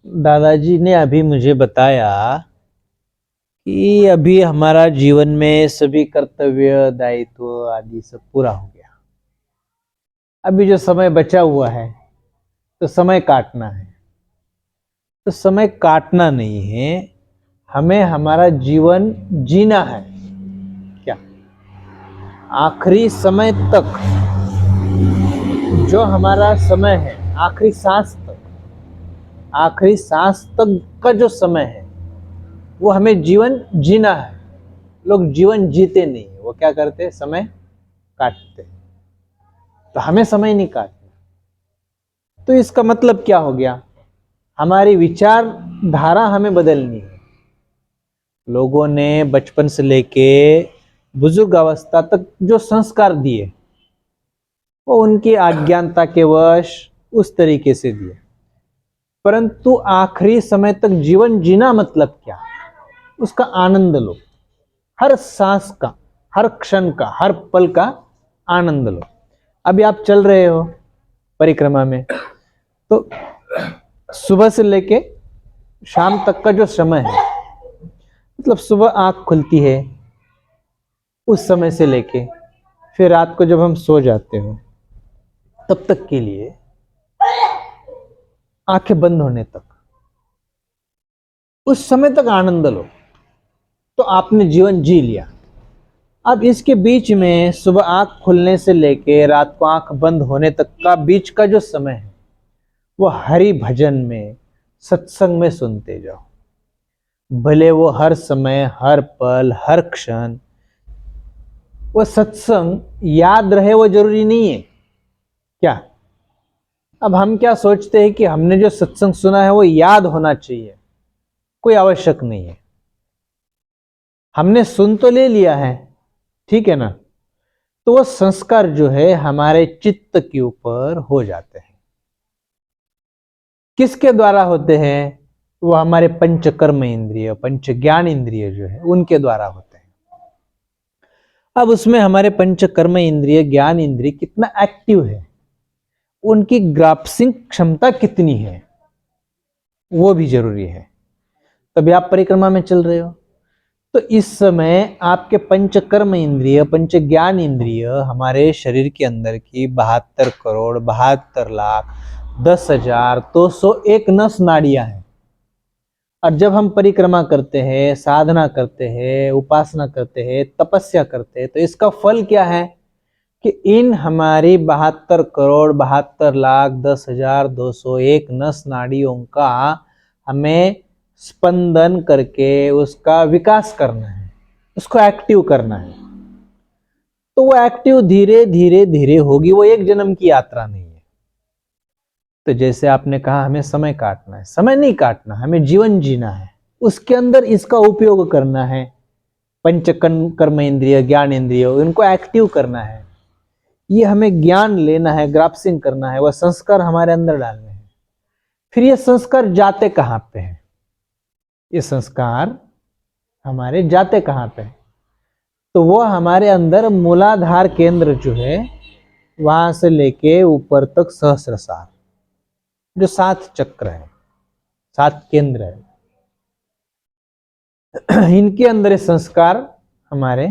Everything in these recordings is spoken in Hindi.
दादाजी ने अभी मुझे बताया कि अभी हमारा जीवन में सभी कर्तव्य, दायित्व आदि सब पूरा हो गया। अभी जो समय बचा हुआ है तो समय काटना है। तो समय काटना नहीं है, हमें हमारा जीवन जीना है। क्या आखिरी समय तक, जो हमारा समय है आखिरी सांस तक, आखिरी सांस तक का जो समय है वो हमें जीवन जीना है। लोग जीवन जीते नहीं, वो क्या करते हैं, समय काटते हैं। तो हमें समय नहीं काटना। तो इसका मतलब क्या हो गया, हमारी विचारधारा हमें बदलनी है। लोगों ने बचपन से लेके बुजुर्ग अवस्था तक जो संस्कार दिए वो उनकी अज्ञानता के वश उस तरीके से दिए, परंतु आखिरी समय तक जीवन जीना मतलब क्या, उसका आनंद लो। हर सांस का, हर क्षण का, हर पल का आनंद लो। अभी आप चल रहे हो परिक्रमा में, तो सुबह से लेके शाम तक का जो समय है, मतलब सुबह आंख खुलती है उस समय से लेके फिर रात को जब हम सो जाते हो तब तक के लिए, आंखें बंद होने तक, उस समय तक आनंद लो, तो आपने जीवन जी लिया। अब इसके बीच में सुबह आंख खुलने से लेके रात को आंख बंद होने तक का बीच का जो समय है वो हरि भजन में, सत्संग में सुनते जाओ। भले वो हर समय, हर पल, हर क्षण वो सत्संग याद रहे, वो जरूरी नहीं है। क्या अब हम क्या सोचते हैं कि हमने जो सत्संग सुना है वो याद होना चाहिए, कोई आवश्यक नहीं है। हमने सुन तो ले लिया है, ठीक है ना, तो वो संस्कार जो है हमारे चित्त के ऊपर हो जाते हैं। किसके द्वारा होते हैं, वो हमारे पंच कर्म इंद्रिय, पंच ज्ञान इंद्रिय जो है उनके द्वारा होते हैं। अब उसमें हमारे पंच कर्म इंद्रिय, ज्ञान इंद्रिय कितना एक्टिव है, उनकी ग्रास्पिंग क्षमता कितनी है, वो भी जरूरी है। तभी आप परिक्रमा में चल रहे हो। तो इस समय आपके पंच कर्म इंद्रिय, पंच ज्ञान इंद्रिय हमारे शरीर के अंदर की 72 करोड़ 72 लाख 10,201 नस नाड़ियां हैं। और जब हम परिक्रमा करते हैं, साधना करते हैं, उपासना करते हैं, तपस्या करते हैं, तो इसका फल क्या है कि इन हमारी 72 करोड़ 72 लाख 10,201 नस नाड़ियों का हमें स्पंदन करके उसका विकास करना है, उसको एक्टिव करना है। तो वो एक्टिव धीरे धीरे धीरे होगी, वो एक जन्म की यात्रा नहीं है। तो जैसे आपने कहा हमें समय काटना है, समय नहीं काटना, हमें जीवन जीना है, उसके अंदर इसका उपयोग करना है। पंच कर्म इंद्रिय, ज्ञान इंद्रिय, इनको एक्टिव करना है। ये हमें ज्ञान लेना है, ग्रास्पिंग करना है, वह संस्कार हमारे अंदर डालने हैं। फिर ये संस्कार जाते कहां पे हैं, ये संस्कार हमारे जाते कहां पे हैं, तो वो हमारे अंदर मूलाधार केंद्र जो है वहां से लेके ऊपर तक सहस्त्रसार, जो 7 चक्र है, 7 केंद्र है, इनके अंदर ये संस्कार हमारे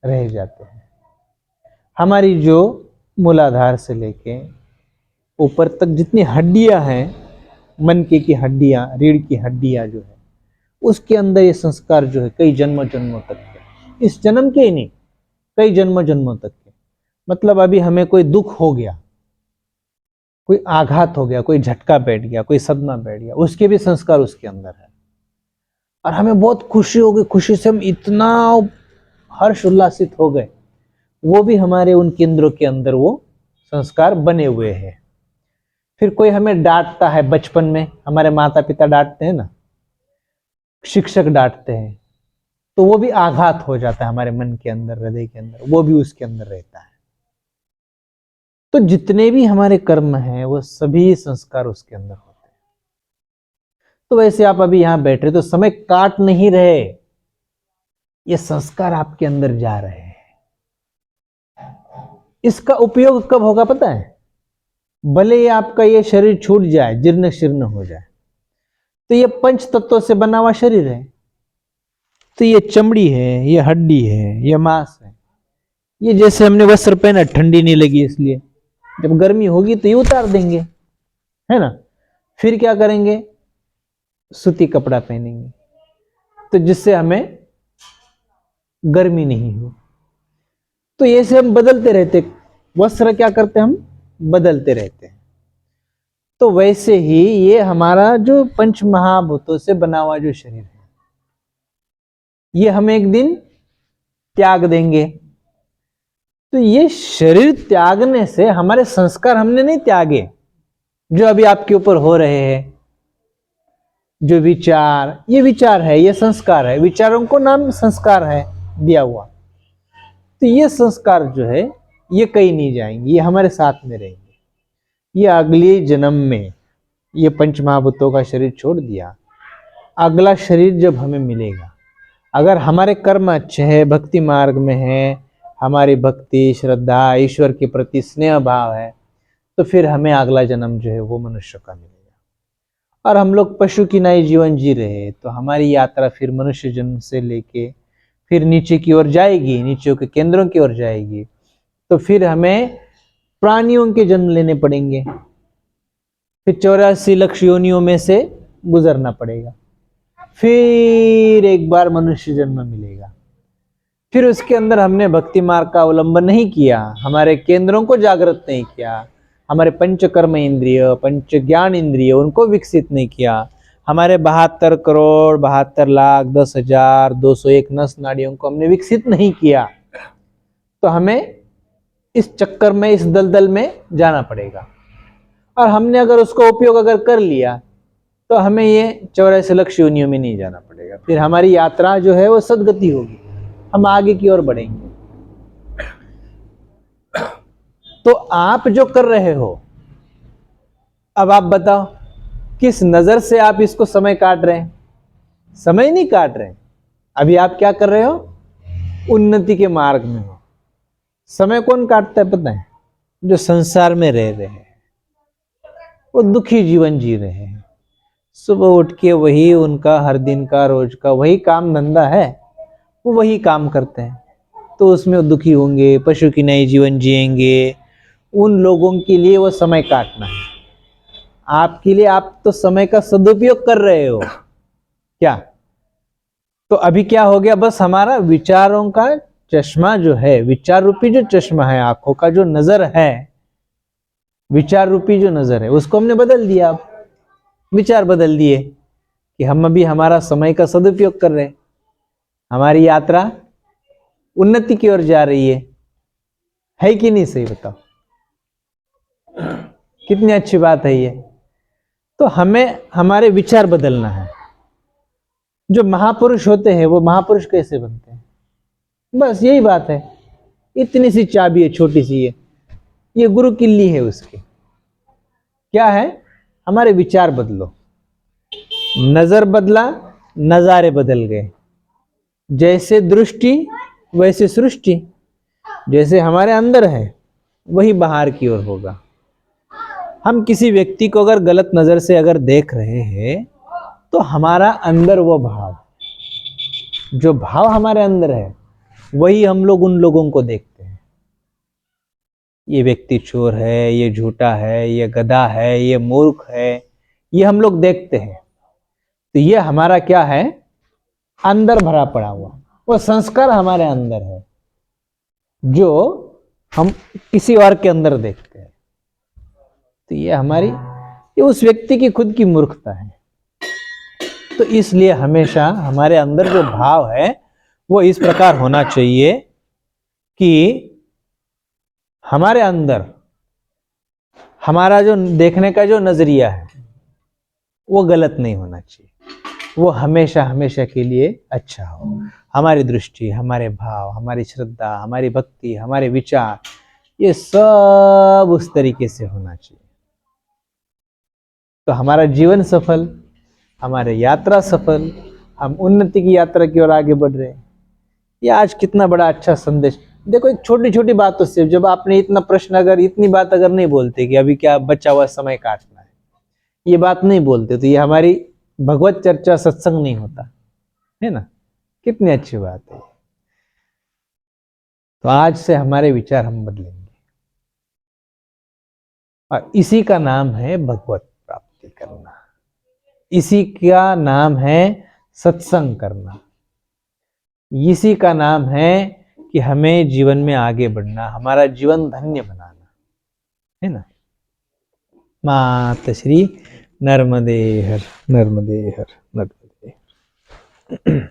रह जाते हैं। हमारी जो मूलाधार से लेके ऊपर तक जितनी हड्डियां हैं, मन की हड्डियां, रीढ़ की हड्डियां जो है, उसके अंदर ये संस्कार जो है कई जन्म जन्मों तक के, इस जन्म के ही नहीं, कई जन्म जन्मों तक के। मतलब अभी हमें कोई दुख हो गया, कोई आघात हो गया, कोई झटका बैठ गया, कोई सदमा बैठ गया, उसके भी संस्कार उसके अंदर है। और हमें बहुत खुशी हो गई, खुशी से हम इतना हर्ष उल्लासित हो गए, वो भी हमारे उन केंद्रों के अंदर वो संस्कार बने हुए हैं। फिर कोई हमें डांटता है, बचपन में हमारे माता पिता डांटते हैं ना, शिक्षक डांटते हैं, तो वो भी आघात हो जाता है हमारे मन के अंदर, हृदय के अंदर, वो भी उसके अंदर रहता है। तो जितने भी हमारे कर्म हैं वो सभी संस्कार उसके अंदर होते हैं। तो वैसे आप अभी यहां बैठ रहे तो समय काट नहीं रहे, ये संस्कार आपके अंदर जा रहे हैं। इसका उपयोग कब होगा पता है, भले ही आपका ये शरीर छूट जाए, जीर्ण शीर्ण हो जाए, तो ये पंच तत्वों से बना हुआ शरीर है। तो ये चमड़ी है, ये हड्डी है, ये मांस है। ये जैसे हमने वस्त्र पहना, ठंडी नहीं लगी इसलिए, जब गर्मी होगी तो ये उतार देंगे, है ना। फिर क्या करेंगे, सूती कपड़ा पहनेंगे, तो जिससे हमें गर्मी नहीं हो। तो ये से हम बदलते रहते, वस्त्र क्या करते हैं, हम बदलते रहते हैं। तो वैसे ही ये हमारा जो पंच महाभूतों से बना हुआ जो शरीर है, ये हम एक दिन त्याग देंगे। तो ये शरीर त्यागने से हमारे संस्कार हमने नहीं त्यागे, जो अभी आपके ऊपर हो रहे हैं, जो विचार, ये विचार है, ये संस्कार है, विचारों को नाम संस्कार है दिया हुआ। तो ये संस्कार जो है ये कहीं नहीं जाएंगे, ये हमारे साथ में रहेंगे। ये अगले जन्म में ये पंच महाभूतों का शरीर छोड़ दिया, अगला शरीर जब हमें मिलेगा, अगर हमारे कर्म अच्छे हैं, भक्ति मार्ग में है, हमारी भक्ति श्रद्धा ईश्वर के प्रति स्नेह भाव है, तो फिर हमें अगला जन्म जो है वो मनुष्य का मिलेगा। और हम लोग पशु की नई जीवन जी रहे, तो हमारी यात्रा फिर मनुष्य जन्म से लेके फिर नीचे की ओर जाएगी, नीचे के केंद्रों की ओर जाएगी। तो फिर हमें प्राणियों के जन्म लेने पड़ेंगे, फिर 84 लाख योनियों में से गुजरना पड़ेगा, फिर एक बार मनुष्य जन्म मिलेगा। फिर उसके अंदर हमने भक्ति मार्ग का अवलंबन नहीं किया, हमारे केंद्रों को जागृत नहीं किया, हमारे पंच कर्म इंद्रिय, पंच ज्ञान इंद्रिय उनको विकसित नहीं किया, हमारे 72 करोड़ 72 लाख 10,201 नस नाड़ियों को हमने विकसित नहीं किया, तो हमें इस चक्कर में, इस दलदल में जाना पड़ेगा। और हमने अगर उसका उपयोग अगर कर लिया, तो हमें ये 84 लाख योनियों में नहीं जाना पड़ेगा। फिर हमारी यात्रा जो है वो सदगति होगी, हम आगे की ओर बढ़ेंगे। तो आप जो कर रहे हो, अब आप बताओ किस नजर से आप इसको समय काट रहे हैं? समय नहीं काट रहे, अभी आप क्या कर रहे हो, उन्नति के मार्ग में हो। समय कौन काटता है पता है? जो संसार में रह रहे हैं, वो दुखी जीवन जी रहे हैं, सुबह उठ के वही उनका हर दिन का रोज का वही काम धंधा है, वो वही काम करते हैं, तो उसमें वो दुखी होंगे, पशु की नई जीवन जिएंगे। उन लोगों के लिए वो समय काटना है, आपके लिए आप तो समय का सदुपयोग कर रहे हो क्या? तो अभी क्या हो गया, बस हमारा विचारों का चश्मा जो है, विचार रूपी जो चश्मा है, आंखों का जो नजर है, विचार रूपी जो नजर है, उसको हमने बदल दिया। अब विचार बदल दिए कि हम अभी हमारा समय का सदुपयोग कर रहे हैं, हमारी यात्रा उन्नति की ओर जा रही है कि नहीं? सही बताओ, कितनी अच्छी बात है ये। तो हमें हमारे विचार बदलना है। जो महापुरुष होते हैं वो महापुरुष कैसे बनते हैं? बस यही बात है, इतनी सी चाबी है, छोटी सी है, ये गुरु किल्ली है उसकी। क्या है? हमारे विचार बदलो। नजर बदला, नजारे बदल गए। जैसे दृष्टि वैसे सृष्टि, जैसे हमारे अंदर है वही बाहर की ओर होगा। हम किसी व्यक्ति को अगर गलत नजर से अगर देख रहे हैं, तो हमारा अंदर वो भाव, जो भाव हमारे अंदर है, वही हम लोग उन लोगों को देखते हैं। ये व्यक्ति चोर है, ये झूठा है, ये गधा है, ये मूर्ख है, ये हम लोग देखते हैं। तो ये हमारा क्या है? अंदर भरा पड़ा हुआ वो संस्कार हमारे अंदर है, जो हम किसी और के अंदर देखते हैं। तो ये हमारी, ये उस व्यक्ति की खुद की मूर्खता है। तो इसलिए हमेशा हमारे अंदर जो भाव है वो इस प्रकार होना चाहिए कि हमारे अंदर हमारा जो देखने का जो नजरिया है वो गलत नहीं होना चाहिए, वो हमेशा हमेशा के लिए अच्छा हो। हमारी दृष्टि, हमारे भाव, हमारी श्रद्धा, हमारी भक्ति, हमारे विचार, ये सब उस तरीके से होना चाहिए। तो हमारा जीवन सफल, हमारे यात्रा सफल, हम उन्नति की यात्रा की ओर आगे बढ़ रहे हैं। ये आज कितना बड़ा अच्छा संदेश। देखो, एक छोटी छोटी बातों से, जब आपने इतना प्रश्न, अगर इतनी बात अगर नहीं बोलते कि अभी क्या बचा हुआ समय काटना है, ये बात नहीं बोलते, तो ये हमारी भगवत चर्चा सत्संग नहीं होता है ना। कितनी अच्छी बात है। तो आज से हमारे विचार हम बदलेंगे और इसी का नाम है भगवत प्राप्ति करना, इसी का नाम है सत्संग करना, इसी का नाम है कि हमें जीवन में आगे बढ़ना, हमारा जीवन धन्य बनाना, है ना। मात श्री नर्मदे हर, नर्मदे हर, नर्मदे हर।